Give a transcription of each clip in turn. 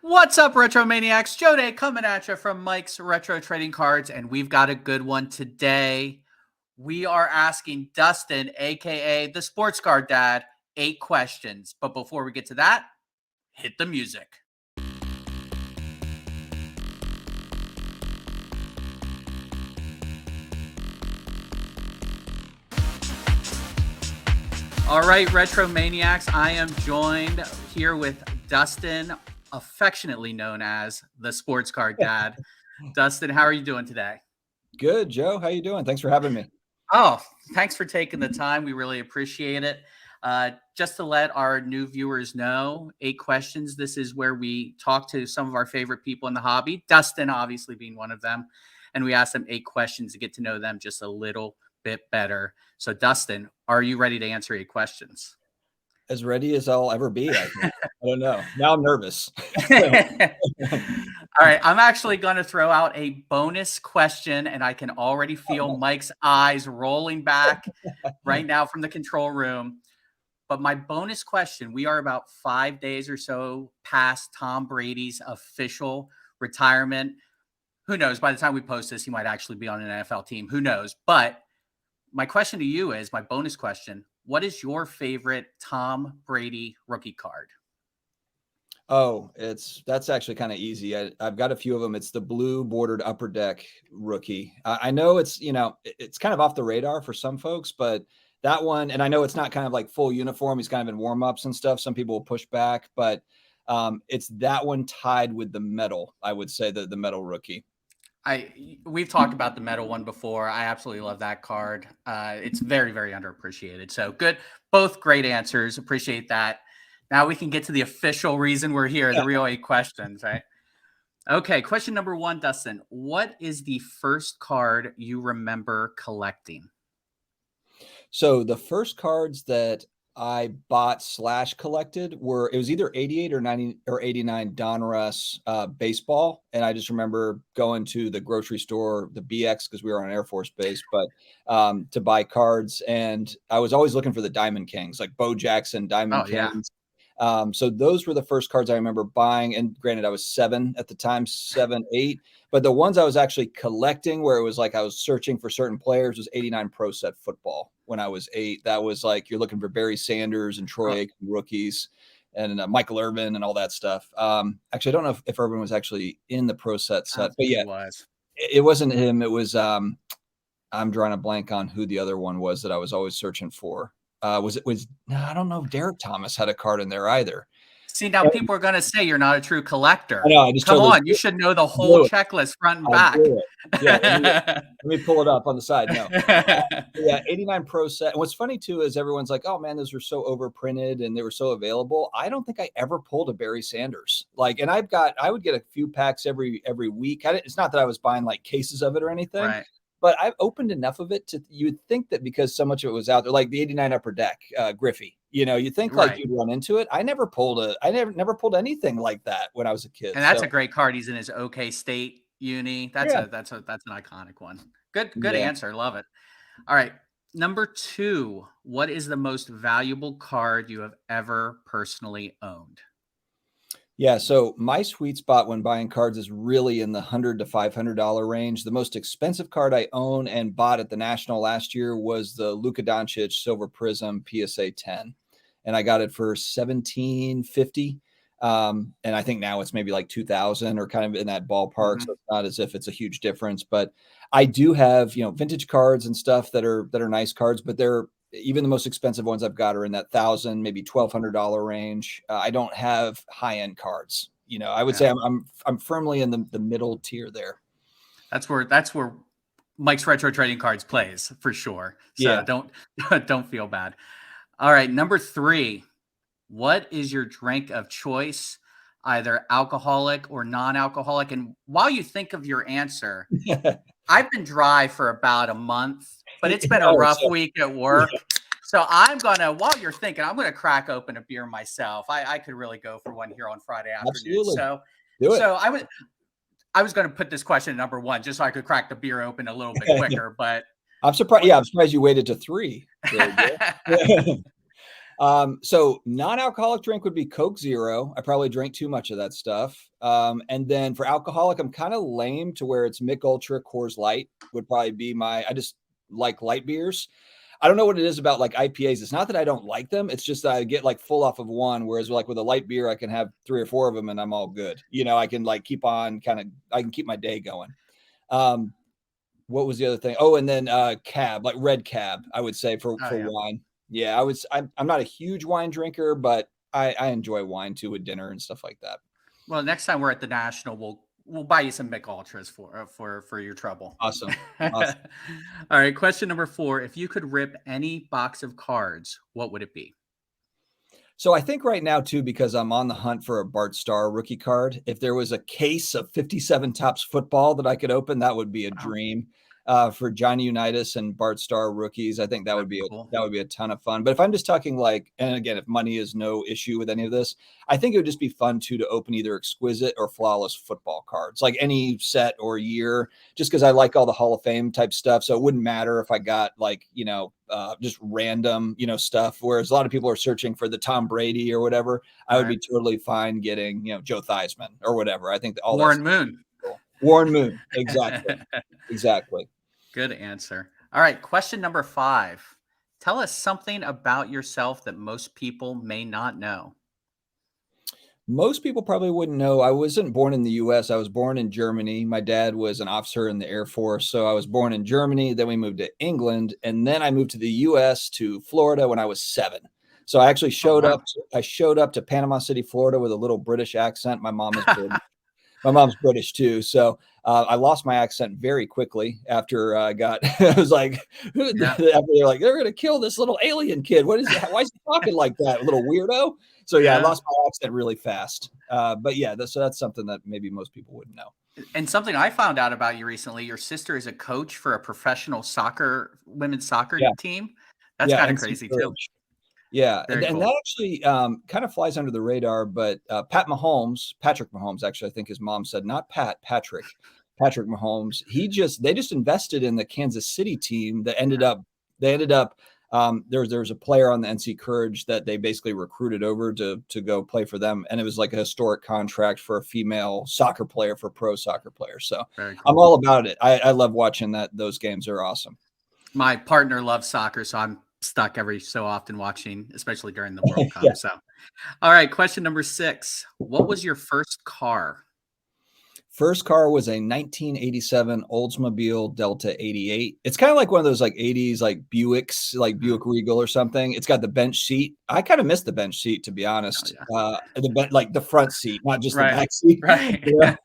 What's up, Retro Maniacs? Joe Day coming at you from Mike's Retro Trading Cards, and we've got a good one today. We are asking Dustin, aka the Sports Card Dad, 8 questions. But before we get to that, hit the music. All right, Retro Maniacs, I am joined here with Dustin, affectionately known as the Sports Card Dad. Dustin, how are you doing today? Good, Joe. How you doing? Thanks for having me. Oh, thanks for taking the time. We really appreciate it. Just to let our new viewers know, 8 questions. This is where we talk to some of our favorite people in the hobby, Dustin obviously being one of them. And we ask them 8 questions to get to know them just a little bit better. So, Dustin, are you ready to answer 8 questions? As ready as I'll ever be, I think. I don't know. Now I'm nervous. All right, I'm actually going to throw out a bonus question, and I can already feel Mike's eyes rolling back right now from the control room. But my bonus question, we are about 5 days or so past Tom Brady's official retirement. Who knows? By the time we post this, he might actually be on an NFL team. Who knows? But my question to you is, my bonus question, what is your favorite Tom Brady rookie card? Oh, that's actually kind of easy. I've got a few of them. It's the blue bordered upper deck rookie. I know it's kind of off the radar for some folks, but that one, and I know it's not kind of like full uniform. He's kind of in warm-ups and stuff. Some people will push back, but it's that one tied with the metal, I would say, the metal rookie. We've talked about the metal one before. I absolutely love that card. It's very, very underappreciated. So good. Both great answers. Appreciate that. Now we can get to the official reason we're here, the real 8 questions, right? Okay, question number 1, Dustin. What is the first card you remember collecting? So the first cards that I bought / collected it was either 88 or 90 or 89 Donruss baseball. And I just remember going to the grocery store, the BX, because we were on an Air Force base, but to buy cards. And I was always looking for the Diamond Kings, like Bo Jackson, Diamond Kings. So those were the first cards I remember buying. And granted, I was 7 at the time, 7, 8. But the ones I was actually collecting, where it was like I was searching for certain players, was 89 Pro Set Football when I was 8. That was like you're looking for Barry Sanders and Troy Aikman rookies and Michael Irvin and all that stuff. Actually, I don't know if Irvin was actually in the Pro Set set, but yeah, it wasn't him. It was I'm drawing a blank on who the other one was that I was always searching for. I don't know if Derek Thomas had a card in there either. See, now people are going to say you're not a true collector. I know, I just Come on, you should know the whole checklist front and back. Yeah, let me pull it up on the side. No, yeah, 89 Pro Set. And what's funny too is everyone's like, "Oh man, those were so overprinted and they were so available." I don't think I ever pulled a Barry Sanders. And I would get a few packs every week. It's not that I was buying like cases of it or anything. Right. But I've opened enough of it you would think that because so much of it was out there, like the 89 Upper Deck, Griffey, you think like you'd run into it. I never pulled anything like that when I was a kid. And that's a great card. He's in his OK State uni. That's an iconic one. Good answer. Love it. All right. Number 2, what is the most valuable card you have ever personally owned? Yeah, so my sweet spot when buying cards is really in the $100 to $500 range. The most expensive card I own and bought at the National last year was the Luka Doncic Silver Prism PSA 10, and I got it for $1,750. And I think now it's maybe like $2,000 or kind of in that ballpark. Mm-hmm. So it's not as if it's a huge difference. But I do have vintage cards and stuff that are nice cards, but they're even the most expensive ones I've got are in that $1,000, maybe $1,200 range. I don't have high-end cards. I would say I'm firmly in the middle tier there. That's where Mike's Retro Trading Cards plays for sure. So don't feel bad. All right, number 3. What is your drink of choice, either alcoholic or non-alcoholic? And while you think of your answer, I've been dry for about a month, but it's been a rough week at work. So while you're thinking, I'm going to crack open a beer myself. I could really go for one here on Friday afternoon. Absolutely. So I was going to put this question at number 1 just so I could crack the beer open a little bit quicker, but I'm surprised. Yeah, I'm surprised you waited to 3. So non-alcoholic drink would be Coke Zero. I probably drank too much of that stuff. And then for alcoholic, I'm kind of lame to where it's Mick Ultra, Coors Light would probably be I just like light beers. I don't know what it is about like IPAs. It's not that I don't like them. It's just that I get like full off of one. Whereas like with a light beer, I can have 3 or 4 of them and I'm all good. I can like keep on I can keep my day going. What was the other thing? Oh, and then cab, like red cab, I would say for Oh, yeah. wine. Yeah, I'm not a huge wine drinker, but I enjoy wine too with dinner and stuff like that. Well, next time we're at the National, we'll buy you some Mick Ultras for your trouble. Awesome. All right, question number 4. If you could rip any box of cards, what would it be? So I think right now too, because I'm on the hunt for a Bart Starr rookie card, if there was a case of 57 Topps football that I could open, that would be a Wow, dream. For Johnny Unitas and Bart Starr rookies, I think that would that'd be be cool. a ton of fun. But if I'm just talking like, and again, if money is no issue with any of this, I think it would just be fun too to open either exquisite or flawless football cards, like any set or year, just because I like all the Hall of Fame type stuff. So it wouldn't matter if I got like, just random, stuff. Whereas a lot of people are searching for the Tom Brady or whatever. I would Right. be totally fine getting, Joe Theismann or whatever. I think that all that's Warren Moon. cool. Warren Moon. Exactly. Exactly. Good answer. All right, question number 5. Tell us something about yourself that most people may not know. Most people probably wouldn't know. I wasn't born in the US. I was born in Germany. My dad was an officer in the Air Force. So I was born in Germany. Then we moved to England. And then I moved to the US to Florida when I was 7. So I actually Oh, wow. showed up to Panama City, Florida with a little British accent. My mom is British. My mom's British too. So I lost my accent very quickly after I got, I was like, Yeah. after they're like, they're going to kill this little alien kid. What is that? Why is he talking like that? Little weirdo. So yeah, I Yeah. lost my accent really fast. But yeah, that's something that maybe most people wouldn't know. And something I found out about you recently, your sister is a coach for a professional women's soccer Yeah. team. That's Yeah. kind of And crazy too. yeah, Very and cool. that actually kind of flies under the radar. But Patrick Mahomes, actually, I think his mom said, not Patrick Mahomes. They just invested in the Kansas City team that they ended up there was a player on the NC Courage that they basically recruited over to go play for them, and it was like a historic contract for a female soccer player for pro soccer players. So Very I'm cool. all about it. I love watching that. Those games are awesome. My partner loves soccer, so I'm stuck every so often watching, especially during the World Yeah. Cup. So, all right, question number 6. What was your first car? First car was a 1987 Oldsmobile Delta 88. It's kind of like one of those like 80s like Buicks, like Mhm. Buick Regal or something. It's got the bench seat. I kind of miss the bench seat, to be Oh, honest. yeah. Like the front seat, not just the Right. back seat. Right.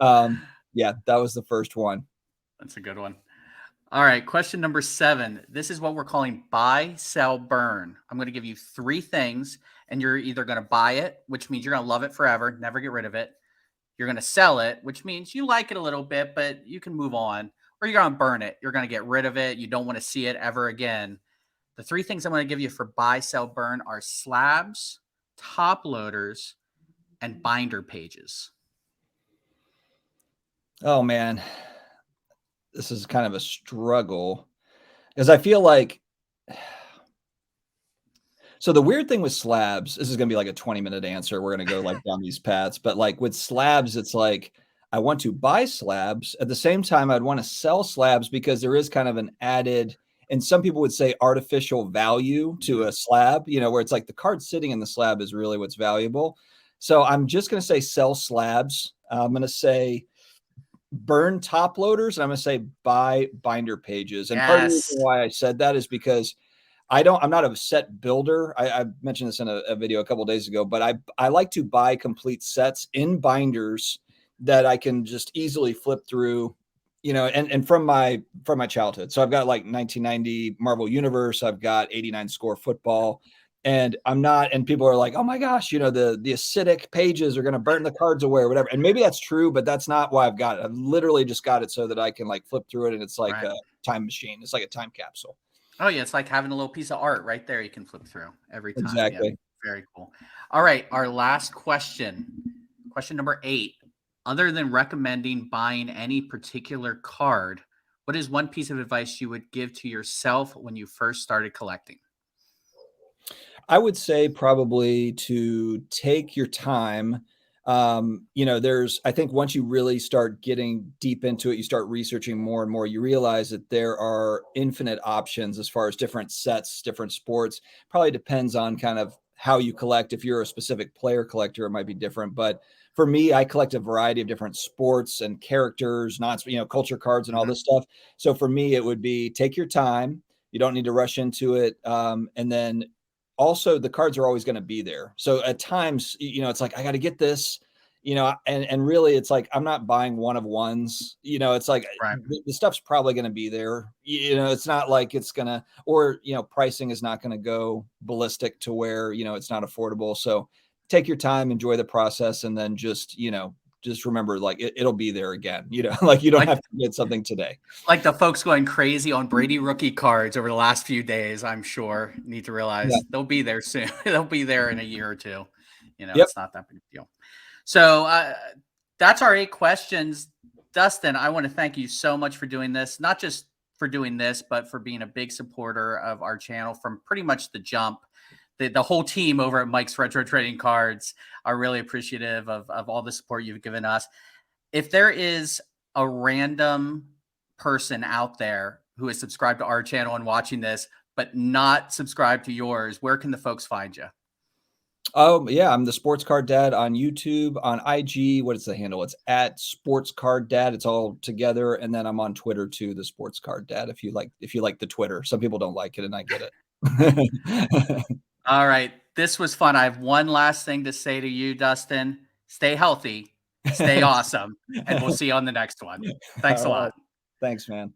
Um, yeah, that was the first one. That's a good one. All right, question number 7. This is what we're calling buy, sell, burn. I'm going to give you 3 things, and you're either going to buy it, which means you're going to love it forever, never get rid of it. You're going to sell it, which means you like it a little bit, but you can move on. Or you're going to burn it. You're going to get rid of it. You don't want to see it ever again. The 3 things I'm going to give you for buy, sell, burn are slabs, top loaders, and binder pages. Oh man, this is kind of a struggle because I feel like so the weird thing with slabs, this is gonna be like a 20-minute answer. We're gonna go like down these paths, but like with slabs, it's like I want to buy slabs. At the same time, I'd want to sell slabs because there is kind of an added, and some people would say artificial value to Mhm. a slab, where it's like the card sitting in the slab is really what's valuable. So I'm just gonna say sell slabs. I'm gonna say burn top loaders, and I'm gonna say buy binder pages. And part of the reason Yes. why I said that is because I'm not a set builder. I mentioned this in a video a couple of days ago, but I like to buy complete sets in binders that I can just easily flip through, and from my childhood. So I've got like 1990 Marvel Universe, I've got 89 Score football, and and people are like, oh my gosh, the acidic pages are going to burn the cards away or whatever. And maybe that's true, but that's not why I've got it. I've literally just got it so that I can like flip through it, and it's like Right. a time machine. It's like a time capsule. Oh, yeah, it's like having a little piece of art right there you can flip through every time. Yeah, Exactly. very cool. All right, our last question. Question number 8. Other than recommending buying any particular card, what is one piece of advice you would give to yourself when you first started collecting? I would say probably to take your time. I think once you really start getting deep into it, you start researching more and more, you realize that there are infinite options as far as different sets, different sports. Probably depends on kind of how you collect. If you're a specific player collector, it might be different. But for me, I collect a variety of different sports and characters, not, culture cards and all Mhm. this stuff. So for me, it would be take your time. You don't need to rush into it. And then also the cards are always going to be there. So at times, it's like, I got to get this, and really it's like, I'm not buying one of ones, it's like Right. the stuff's probably going to be there. It's not like it's going to, or, pricing is not going to go ballistic to where, it's not affordable. So take your time, enjoy the process, and then just remember, like, it'll be there again, like you don't Like have to get something today. like the folks going crazy on Brady rookie cards over the last few days, I'm sure need to Yeah. realize they'll be there soon. They'll be there in a year or two. Yep. It's not that big a deal. So that's our 8 questions. Dustin, I want to thank you so much for doing this, not just for doing this, but for being a big supporter of our channel from pretty much the jump. The whole team over at Mike's Retro Trading Cards are really appreciative of all the support you've given us. If there is a random person out there who is subscribed to our channel and watching this, but not subscribed to yours, where can the folks find you? Oh, yeah, I'm the Sports Card Dad on YouTube, on IG. What is the handle? It's at Sports Card Dad. It's all together, and then I'm on Twitter too, the Sports Card Dad. If you like the Twitter, some people don't like it, and I get it. All right. This was fun. I have one last thing to say to you, Dustin. Stay healthy, stay awesome, and we'll see you on the next one. Thanks a All right. lot. Thanks, man.